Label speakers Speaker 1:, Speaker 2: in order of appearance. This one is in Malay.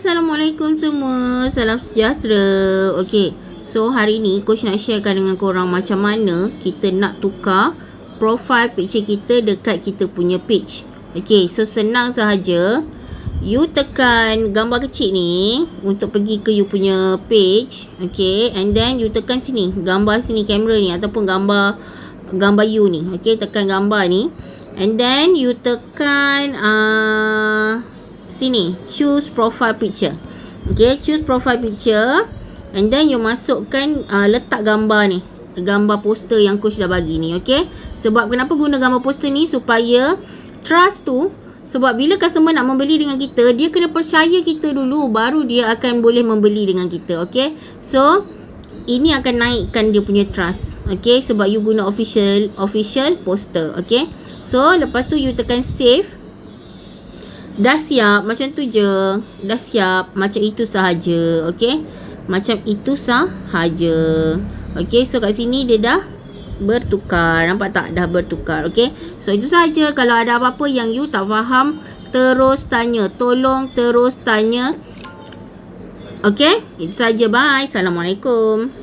Speaker 1: Assalamualaikum semua. Salam sejahtera. Okay, so hari ni Coach nak sharekan dengan korang macam mana kita nak tukar profile picture kita dekat kita punya page. Okay, so senang sahaja. You tekan gambar kecil ni untuk pergi ke you punya page. Okay, and then you tekan sini, gambar sini, kamera ni ataupun gambar you ni. Okay, tekan gambar ni. And then you tekan sini, choose profile picture. Okay, choose profile picture. And then you masukkan letak gambar ni, gambar poster yang coach dah bagi ni. Okay, sebab kenapa guna gambar poster ni? Supaya trust tu, sebab bila customer nak membeli dengan kita, dia kena percaya kita dulu, baru dia akan boleh membeli dengan kita. Okay, so ini akan naikkan dia punya trust. Okay, sebab you guna official poster. Okay, so lepas tu you tekan save. Dah siap, macam tu je. Dah siap, macam itu sahaja. Okay, macam itu sahaja. Okay, so kat sini dia dah bertukar. Nampak tak? Dah bertukar. Okay, so itu sahaja. Kalau ada apa-apa yang you tak faham, terus tanya. Tolong terus tanya. Okay, itu sahaja. Bye. Assalamualaikum.